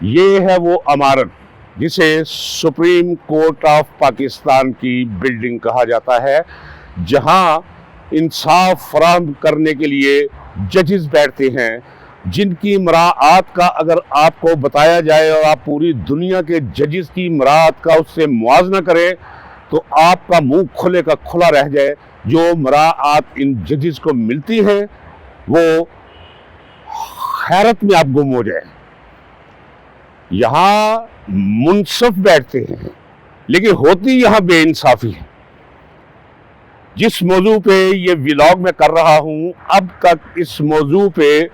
ये है वो इमारत जिसे सुप्रीम कोर्ट ऑफ पाकिस्तान की बिल्डिंग कहा जाता है, जहां इंसाफ फराहम करने के लिए जजेस बैठते हैं, जिनकी मराआत का अगर आपको बताया जाए और आप पूरी दुनिया के जजेस की मराआत का उससे मुआवजा करें तो आपका मुंह खुले का खुला रह जाए। जो मराआत इन जजेस को मिलती है वो हैरत में आप गुम हो जाए। यहाँ मुनसफ बैठते हैं लेकिन होती यहाँ बेइंसाफी है। जिस मौजू पे ये व्लॉग मैं कर रहा हूँ, अब तक इस मौजू पे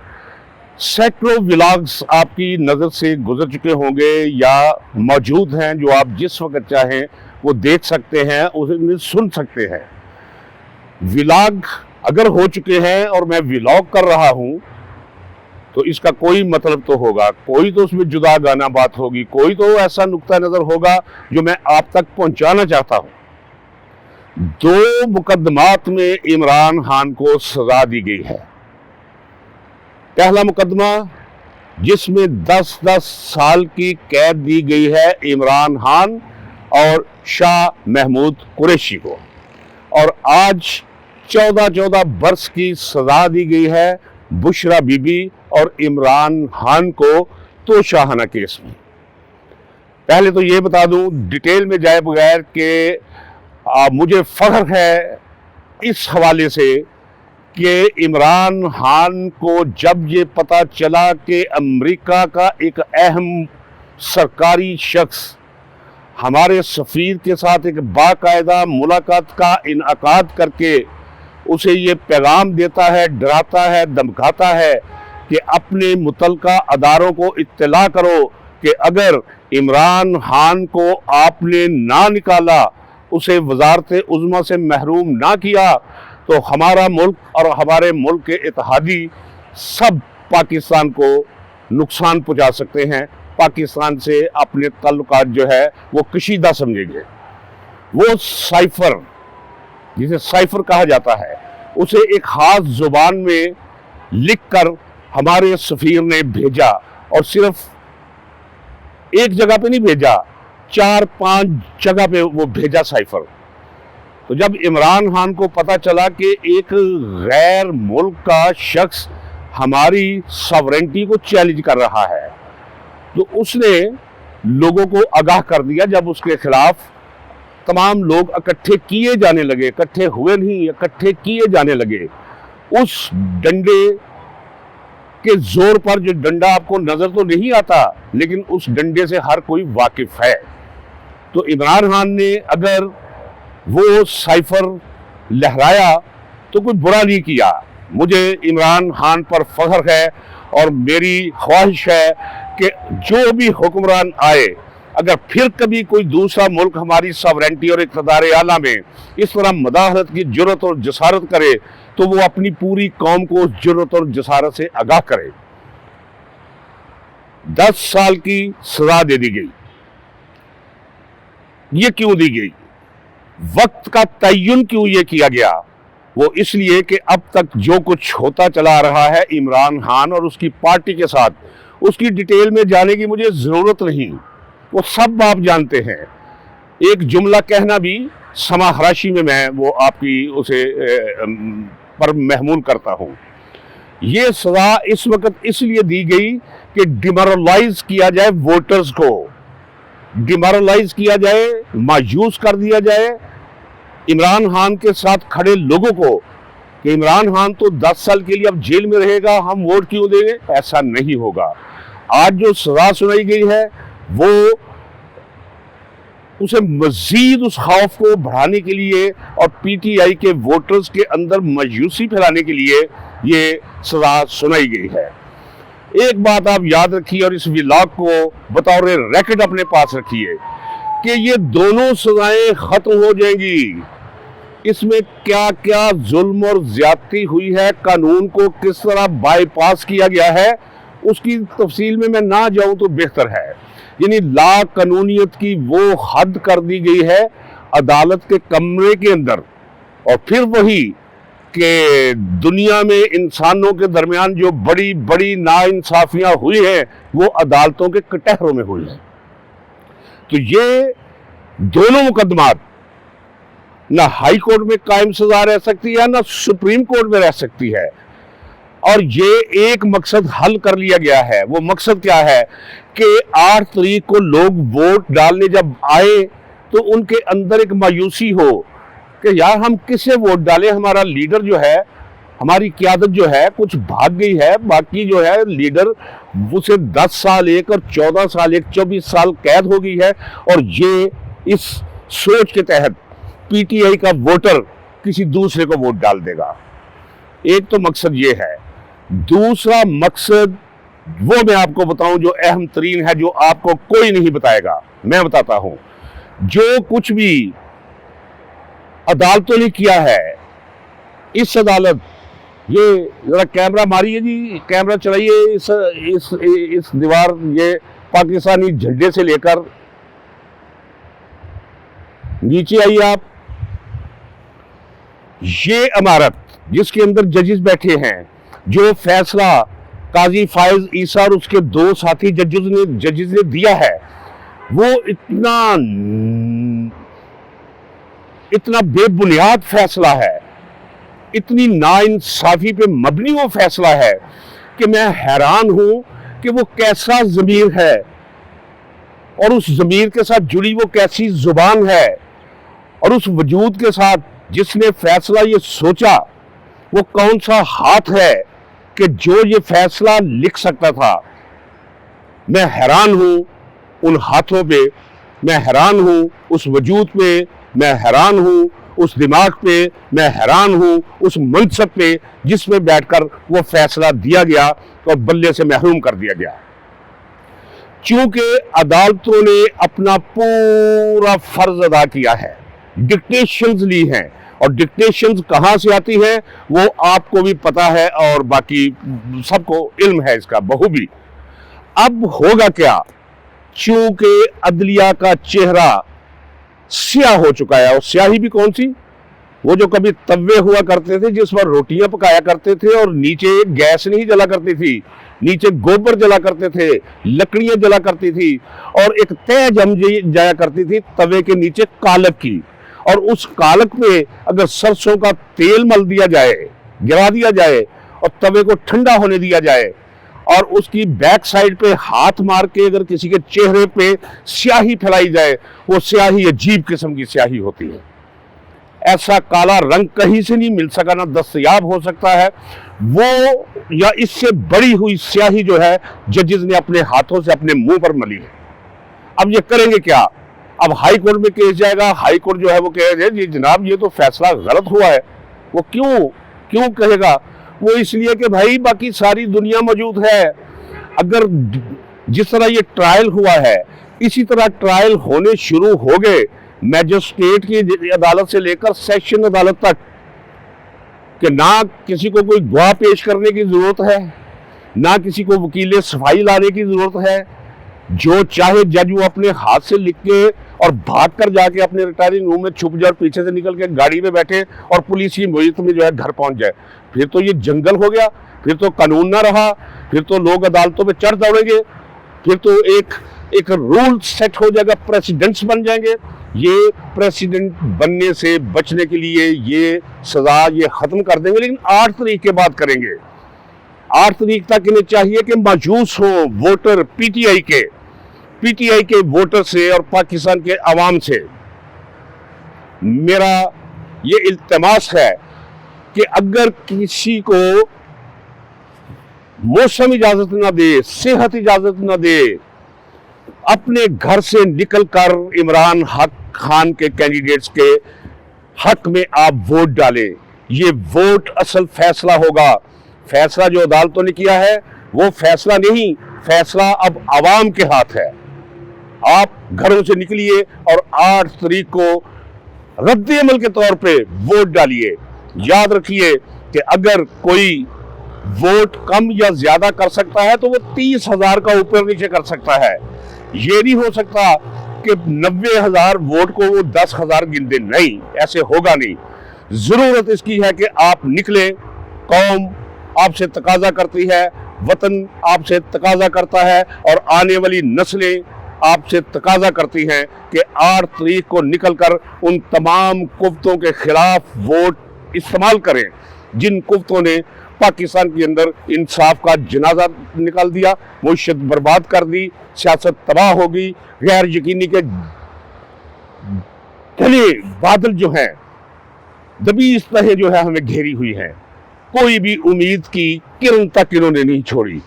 सैकड़ों व्लॉग्स आपकी नज़र से गुजर चुके होंगे या मौजूद हैं, जो आप जिस वक्त चाहें वो देख सकते हैं, उन्हें सुन सकते हैं। व्लॉग अगर हो चुके हैं और मैं व्लॉग कर रहा हूँ तो इसका कोई मतलब तो होगा, कोई तो उसमें जुदा गाना बात होगी, कोई तो ऐसा नुक्ता नज़र होगा जो मैं आप तक पहुंचाना चाहता हूं। 2 मुकदमात में इमरान खान को सजा दी गई है। पहला मुकदमा जिसमें 10-10 साल की कैद दी गई है इमरान खान और शाह महमूद कुरैशी को, और आज 14-14 बरस की सजा दी गई है बुशरा बीबी और इमरान खान को तोशाखाना केस में। पहले तो ये बता दूं डिटेल में जाए बगैर कि मुझे फख्र है इस हवाले से कि इमरान खान को जब ये पता चला कि अमेरिका का एक अहम सरकारी शख्स हमारे सफ़ीर के साथ एक बाकायदा मुलाकात का इनअकाद करके उसे ये पैगाम देता है, डराता है, धमकाता है कि अपने मुतलका अदारों को इत्तला करो कि अगर इमरान खान को आपने ना निकाला, उसे वजारत उज़्मा से महरूम ना किया, तो हमारा मुल्क और हमारे मुल्क के इत्तेहादी सब पाकिस्तान को नुकसान पहुंचा सकते हैं, पाकिस्तान से अपने ताल्लुकात जो है वो कशीदा समझेंगे। वो साइफर, जिसे साइफर कहा जाता है, उसे एक खास जुबान में लिखकर हमारे सफ़ीर ने भेजा, और सिर्फ एक जगह पे नहीं भेजा, 4-5 जगह पे वो भेजा साइफर। तो जब इमरान खान को पता चला कि एक गैर मुल्क का शख्स हमारी सॉवरेंटी को चैलेंज कर रहा है, तो उसने लोगों को आगाह कर दिया। जब उसके खिलाफ तमाम लोग इकट्ठे किए जाने लगे, इकट्ठे हुए नहीं, इकट्ठे किए जाने लगे, उस डंडे के जोर पर, जो डंडा आपको नजर तो नहीं आता लेकिन उस डंडे से हर कोई वाकिफ है, तो इमरान खान ने अगर वो साइफर लहराया तो कोई बुरा नहीं किया। मुझे इमरान खान पर फख्र है और मेरी ख्वाहिश है कि जो भी हुक्मरान आए, अगर फिर कभी कोई दूसरा मुल्क हमारी सॉवरेंटी और इक़्तिदार आला में इस तरह मदाहरत की जुर्रत और जसारत करे तो वो अपनी पूरी कौम को उस जुर्रत और जसारत से आगाह करे। 10 साल की सजा दे दी गई। ये क्यों दी गई? वक्त का तयन क्यों ये किया गया? वो इसलिए कि अब तक जो कुछ होता चला रहा है इमरान खान और उसकी पार्टी के साथ, उसकी डिटेल में जाने की मुझे ज़रूरत नहीं, वो सब आप जानते हैं। एक जुमला कहना भी समाहराशी में मैं वो आपकी उसे पर महमूल करता हूँ। ये सज़ा इस वक्त इसलिए दी गई कि डिमोरलाइज किया जाए वोटर्स को, डिमोरलाइज किया जाए, मायूस कर दिया जाए इमरान खान के साथ खड़े लोगों को कि इमरान खान तो 10 साल के लिए अब जेल में रहेगा, हम वोट क्यों देंगे? ऐसा नहीं होगा। आज जो सजा सुनाई गई है वो उसे मजीद उस खौफ को बढ़ाने के लिए और पीटीआई के वोटर्स के अंदर मायूसी फैलाने के लिए ये सजा सुनाई गई है। एक बात आप याद रखिए और इस व्लॉग को बतौर रिकॉर्ड अपने पास रखिए कि ये दोनों सजाएं खत्म हो जाएंगी। इसमें क्या क्या जुल्म और ज्यादती हुई है, कानून को किस तरह बाईपास किया गया है, उसकी तफसील में मैं ना जाऊं तो बेहतर है। यानी ला कानूनियत की वो हद कर दी गई है अदालत के कमरे के अंदर, और फिर वही कि दुनिया में इंसानों के दरमियान जो बड़ी बड़ी नाइंसाफियां हुई हैं वो अदालतों के कटहरों में हुई हैं। तो ये दोनों मुकदमात ना हाई कोर्ट में कायम सजा रह सकती है ना सुप्रीम कोर्ट में रह सकती है, और ये एक मकसद हल कर लिया गया है। वो मकसद क्या है कि 8 तारीख को लोग वोट डालने जब आए तो उनके अंदर एक मायूसी हो कि यार हम किसे वोट डालें, हमारा लीडर जो है, हमारी क़यादत जो है कुछ भाग गई है, बाकी जो है लीडर उसे 10 साल एक और 14 साल एक 24 साल कैद हो गई है। और ये इस सोच के तहत पीटीआई का वोटर किसी दूसरे को वोट डाल देगा। एक तो मकसद ये है। दूसरा मकसद वो मैं आपको बताऊं जो अहम तरीन है, जो आपको कोई नहीं बताएगा, मैं बताता हूं। जो कुछ भी अदालतों ने किया है, इस अदालत, ये जरा कैमरा मारिए जी, कैमरा चलाइए इस दीवार, ये पाकिस्तानी झंडे से लेकर नीचे आइए आप। ये इमारत जिसके अंदर जजेस बैठे हैं, जो फैसला काजी फायज ईसा और उसके 2 साथी जजेस ने दिया है, वो इतना बेबुनियाद फैसला है, इतनी नाइंसाफी पे मबनी वो फैसला है कि मैं हैरान हूं कि वो कैसा ज़मीर है और उस ज़मीर के साथ जुड़ी वो कैसी जुबान है, और उस वजूद के साथ जिसने फैसला ये सोचा वो कौन सा हाथ है कि जो ये फैसला लिख सकता था। मैं हैरान हूं उन हाथों पे, मैं हैरान हूं उस वजूद पे, मैं हैरान हूं उस दिमाग पे, मैं हैरान हूं उस मनसब पे जिसमें बैठकर वो फैसला दिया गया और बल्ले से महरूम कर दिया गया। चूंकि अदालतों ने अपना पूरा फर्ज अदा किया है, डिक्टेशंस ली हैं, और डिक्टेशंस कहां से आती है वो आपको भी पता है और बाकी सबको इल्म है इसका बखूबी। अब होगा क्या, चूंकि अदलिया का चेहरा स्याह हो चुका है, और स्याही भी कौन सी, वो जो कभी तवे हुआ करते थे जिस पर रोटियां पकाया करते थे और नीचे गैस नहीं जला करती थी, नीचे गोबर जला करते थे, लकड़ियां जला करती थी, और एक तय जम जाया करती थी तवे के नीचे कालक की, और उस कालक पे अगर सरसों का तेल मल दिया जाए, गिरा दिया जाए और तवे को ठंडा होने दिया जाए और उसकी बैक साइड पे हाथ मार के अगर किसी के चेहरे पे स्याही फैलाई जाए, वो स्याही अजीब किस्म की स्याही होती है। ऐसा काला रंग कहीं से नहीं मिल सका, ना दस्तयाब हो सकता है वो, या इससे बड़ी हुई स्याही जो है जजेस ने अपने हाथों से अपने मुंह पर मली है। अब ये करेंगे क्या, अब हाई कोर्ट में केस जाएगा, हाई कोर्ट जो है वो कहेगा जी जनाब ये तो फैसला गलत हुआ है। वो क्यों कहेगा, वो इसलिए कि भाई बाकी सारी दुनिया मौजूद है। अगर जिस तरह ये ट्रायल हुआ है इसी तरह ट्रायल होने शुरू हो गए मैजिस्ट्रेट की अदालत से लेकर सेशन अदालत तक, कि ना किसी को कोई गवाह पेश करने की जरूरत है, ना किसी को वकील सफाई लाने की जरूरत है, जो चाहे जज वो अपने हाथ से लिख के और भाग कर जाके अपने रिटायरिंग रूम में छुप जाए, पीछे से निकल के गाड़ी में बैठे और पुलिस की मुहित में जो है घर पहुंच जाए। फिर तो ये जंगल हो गया, फिर तो कानून ना रहा, फिर तो लोग अदालतों में चढ़ दौड़ेंगे, फिर तो एक रूल सेट हो जाएगा, प्रेसिडेंट्स बन जाएंगे। ये प्रेसिडेंट बनने से बचने के लिए ये सजा ये खत्म कर देंगे, लेकिन 8 तारीख के बाद करेंगे। 8 तारीख तक इन्हें चाहिए कि मायूस हो वोटर पीटीआई के वोटर से और पाकिस्तान के अवाम से। मेरा ये इल्तिमास है कि अगर किसी को मौसम इजाजत ना दे, सेहत इजाजत ना दे, अपने घर से निकलकर इमरान खान के कैंडिडेट्स के हक में आप वोट डालें। ये वोट असल फैसला होगा। फैसला जो अदालतों ने किया है वो फैसला नहीं, फैसला अब आवाम के हाथ है। आप घरों से निकलिए और 8 तारीख को रद्द अमल के तौर पे वोट डालिए। याद रखिए कि अगर कोई वोट कम या ज्यादा कर सकता है तो वो 30,000 का ऊपर नीचे कर सकता है। ये नहीं हो सकता कि 90,000 वोट को वो 10,000 गिन दे, नहीं, ऐसे होगा नहीं। जरूरत इसकी है कि आप निकले। कौम आपसे तकाजा करती है, वतन आपसे तकाजा करता है और आने वाली नस्लें आपसे तकाजा करती हैं कि 8 तारीख को निकलकर उन तमाम कुफ्तों के खिलाफ वोट इस्तेमाल करें जिन कुफ्तों ने पाकिस्तान के अंदर इंसाफ का जनाजा निकाल दिया, मुईशत बर्बाद कर दी, सियासत तबाह होगी। गैर यकीनी के घने बादल जो हैं, दबीज तहे जो है हमें घेरी हुई है। कोई भी उम्मीद की किरण तक इन्होंने नहीं छोड़ी।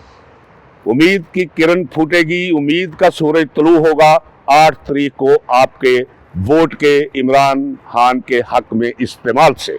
उम्मीद की किरण फूटेगी, उम्मीद का सूरज तुलू होगा 8 तारीख को आपके वोट के इमरान खान के हक में इस्तेमाल से।